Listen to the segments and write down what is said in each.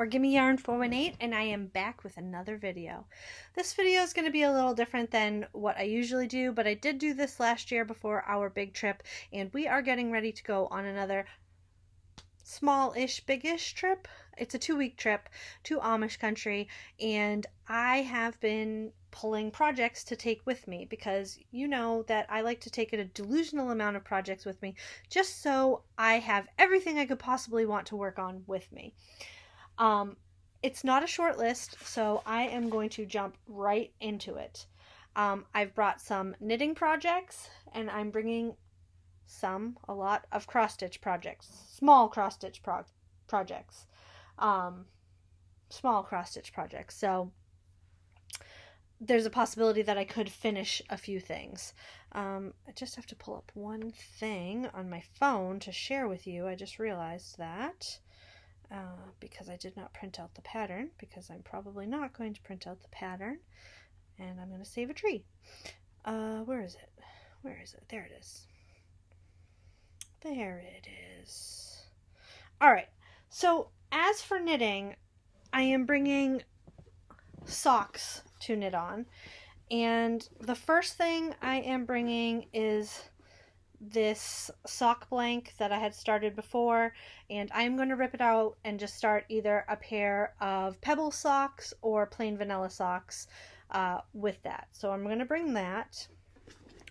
or Gimme Yarn 418, and I am back with another video. This video is going to be a little different than what I usually do, but I did do this last year before our big trip, and we are getting ready to go on another small-ish, big-ish trip. It's a 2-week trip to Amish country, and I have been pulling projects to take with me because you know that I like to take a delusional amount of projects with me just so I have everything I could possibly want to work on with me. It's not a short list, so I am going to jump right into it. I've brought some knitting projects, and I'm bringing a lot of cross-stitch projects, small cross-stitch projects. Small cross-stitch projects. So there's a possibility that I could finish a few things. I just have to pull up one thing on my phone to share with you. I just realized that because I did not print out the pattern, because I'm probably not going to print out the pattern, and I'm going to save a tree. Where is it? Where is it? There it is. There it is. All right. So as for knitting, I am bringing socks to knit on, and the first thing I am bringing is this sock blank that I had started before, and I'm going to rip it out and just start either a pair of pebble socks or plain vanilla socks with that. So I'm going to bring that,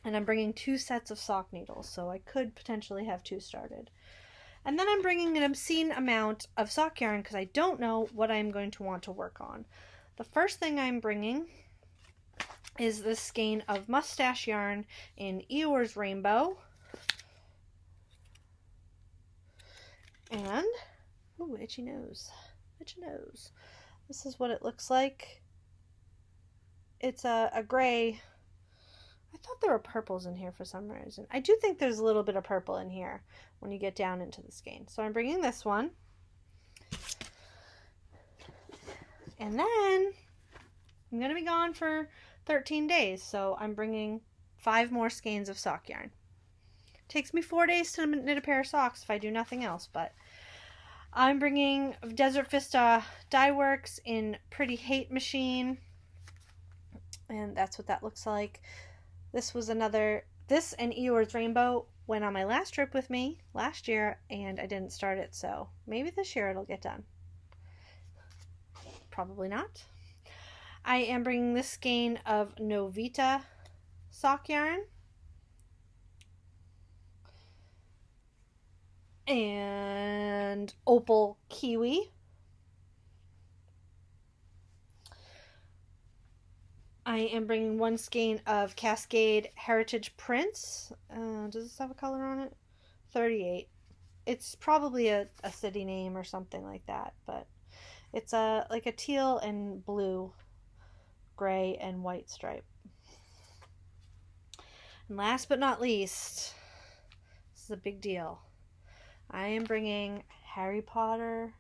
and I'm bringing 2 sets of sock needles, so I could potentially have 2 started. And then I'm bringing an obscene amount of sock yarn because I don't know what I'm going to want to work on. The first thing I'm bringing is this skein of mustache yarn in Eeyore's Rainbow. And, ooh, itchy nose, itchy nose. This is what it looks like. It's a gray. I thought there were purples in here for some reason. I do think there's a little bit of purple in here when you get down into the skein. So I'm bringing this one. And then I'm going to be gone for 13 days. So I'm bringing 5 more skeins of sock yarn. Takes me 4 days to knit a pair of socks if I do nothing else. But I'm bringing Desert Vista Dye Works in Pretty Hate Machine. And that's what that looks like. This and Eeyore's Rainbow went on my last trip with me last year, and I didn't start it, so maybe this year it'll get done. Probably not. I am bringing this skein of Novita sock yarn. And Opal Kiwi. I am bringing 1 skein of Cascade Heritage Prints. Does this have a color on it? 38. It's probably a city name or something like that, but it's like a teal and blue, gray and white stripe. And last but not least, this is a big deal. I am bringing Harry Potter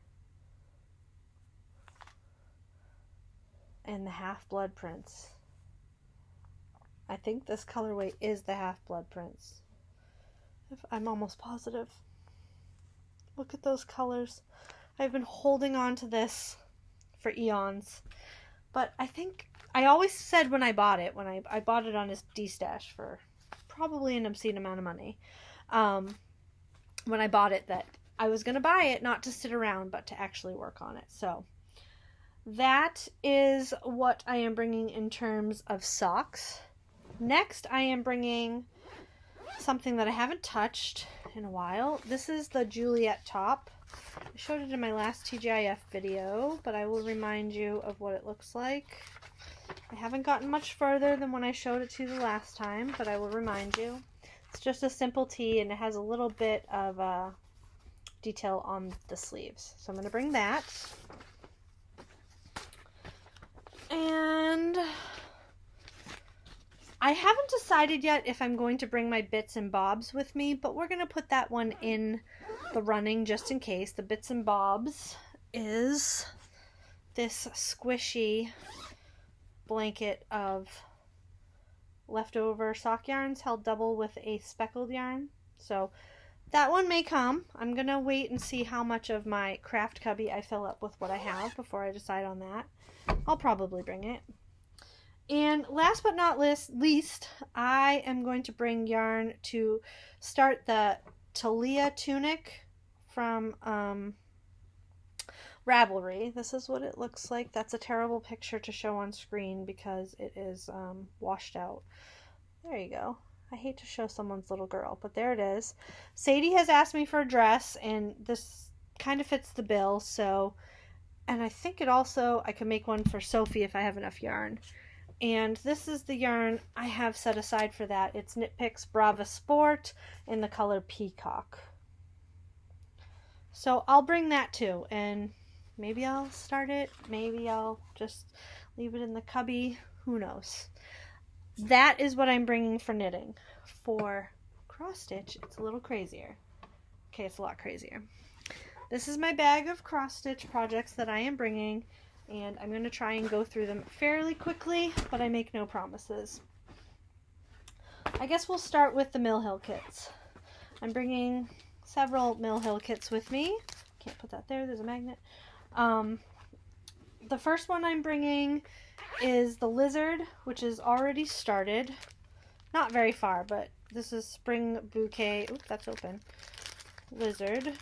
and the Half-Blood Prince. I think this colorway is the Half-Blood Prince. I'm almost positive. Look at those colors. I've been holding on to this for eons. But I think, I always said when I bought it, I bought it on his D-stash for probably an obscene amount of money. When I bought it, that I was going to buy it not to sit around, but to actually work on it. So that is what I am bringing in terms of socks. Next, I am bringing something that I haven't touched in a while. This is the Juliet top. I showed it in my last TGIF video, but I will remind you of what it looks like. I haven't gotten much further than when I showed it to you the last time, but I will remind you. It's just a simple tee, and it has a little bit of detail on the sleeves. So I'm going to bring that. And I haven't decided yet if I'm going to bring my bits and bobs with me, but we're going to put that one in the running just in case. The bits and bobs is this squishy blanket of leftover sock yarns held double with a speckled yarn. So that one may come. I'm going to wait and see how much of my craft cubby I fill up with what I have before I decide on that. I'll probably bring it. And last but not least, I am going to bring yarn to start the Talia tunic from Ravelry. This is what it looks like. That's a terrible picture to show on screen because it is washed out. There you go. I hate to show someone's little girl, but there it is. Sadie has asked me for a dress, and this kind of fits the bill, so, and I think it also, I can make one for Sophie if I have enough yarn. And this is the yarn I have set aside for that. It's Knit Picks Brava Sport in the color Peacock. So I'll bring that too, and maybe I'll start it, maybe I'll just leave it in the cubby, who knows. That is what I'm bringing for knitting. For cross stitch, it's a little crazier. Okay, it's a lot crazier. This is my bag of cross stitch projects that I am bringing, and I'm going to try and go through them fairly quickly, but I make no promises. I guess we'll start with the Mill Hill kits. I'm bringing several Mill Hill kits with me. Can't put that there, there's a magnet. The first one I'm bringing is the Lizard, which is already started. Not very far, but this is Spring Bouquet. Oops, that's open. Lizard.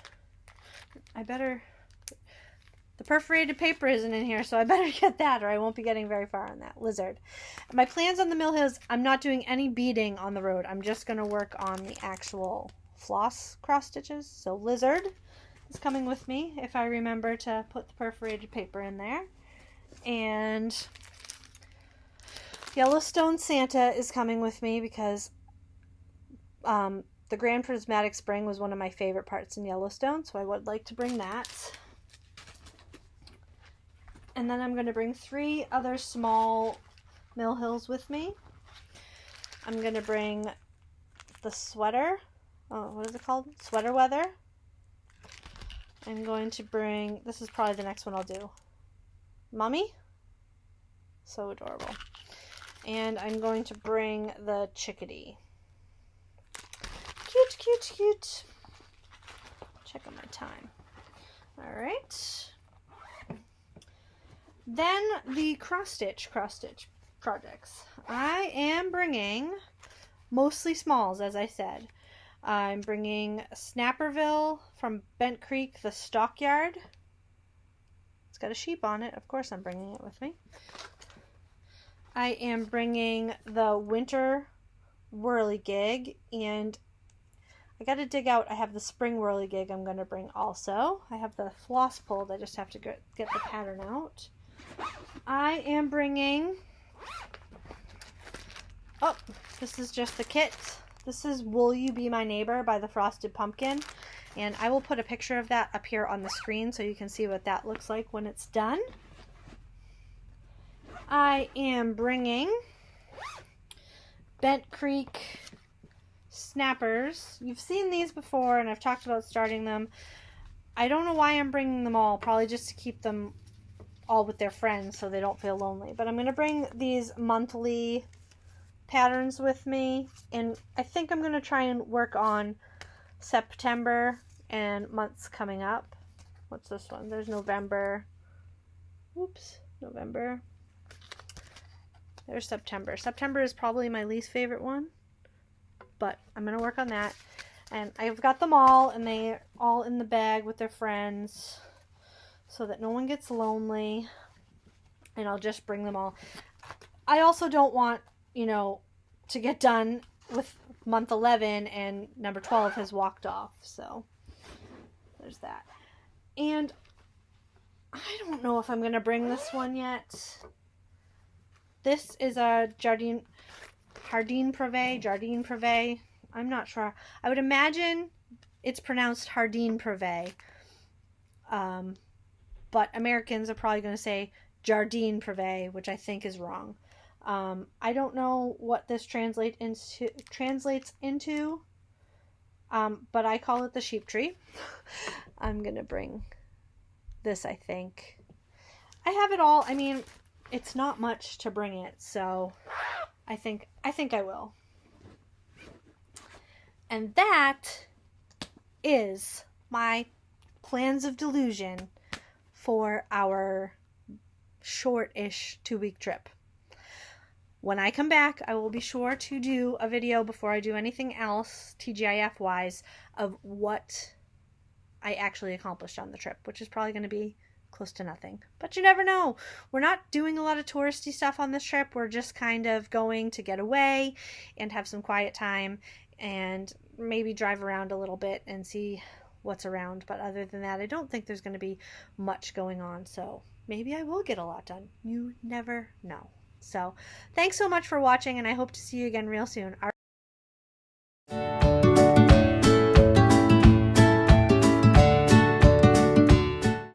The perforated paper isn't in here, so I better get that or I won't be getting very far on that. Lizard. My plans on the Mill Hills, I'm not doing any beading on the road. I'm just going to work on the actual floss cross stitches. So Lizard is coming with me if I remember to put the perforated paper in there. And Yellowstone Santa is coming with me because the Grand Prismatic Spring was one of my favorite parts in Yellowstone, so I would like to bring that. And then I'm going to bring 3 other small Mill Hills with me. I'm going to bring the sweater. Oh, what is it called? Sweater Weather. I'm going to bring, this is probably the next one I'll do. Mummy. So adorable. And I'm going to bring the Chickadee. Cute, cute, cute. Check on my time. All right. Then the cross stitch projects. I am bringing mostly smalls, as I said. I'm bringing Snapperville from Bent Creek, the Stockyard. It's got a sheep on it. Of course I'm bringing it with me. I am bringing the Winter Whirligig, and I got to dig out. I have the Spring Whirligig I'm going to bring also. I have the floss pulled. I just have to get the pattern out. I am bringing, oh, this is just the kit. This is Will You Be My Neighbor by the Frosted Pumpkin. And I will put a picture of that up here on the screen so you can see what that looks like when it's done. I am bringing Bent Creek Snappers. You've seen these before and I've talked about starting them. I don't know why I'm bringing them all, probably just to keep them all with their friends so they don't feel lonely. But I'm going to bring these monthly patterns with me, and I think I'm going to try and work on September and months coming up. What's this one? There's November. Oops, November. There's September. September is probably my least favorite one, but I'm going to work on that. And I've got them all, and they're all in the bag with their friends so that no one gets lonely, and I'll just bring them all. I also don't want, to get done with month 11 and number 12 has walked off, so there's that. And I don't know if I'm going to bring this one yet. This is a Jardine Privé. I'm not sure. I would imagine it's pronounced Jardine Privé. But Americans are probably going to say Jardine Privé, which I think is wrong. I don't know what this translates into, but I call it the sheep tree. I'm going to bring this, I think. I have it all. I mean, it's not much to bring it, so I think I will. And that is my plans of delusion for our short-ish 2-week trip. When I come back, I will be sure to do a video before I do anything else, TGIF wise, of what I actually accomplished on the trip, which is probably going to be close to nothing. But you never know. We're not doing a lot of touristy stuff on this trip. We're just kind of going to get away and have some quiet time and maybe drive around a little bit and see what's around. But other than that, I don't think there's going to be much going on. So maybe I will get a lot done. You never know. So thanks so much for watching, and I hope to see you again real soon.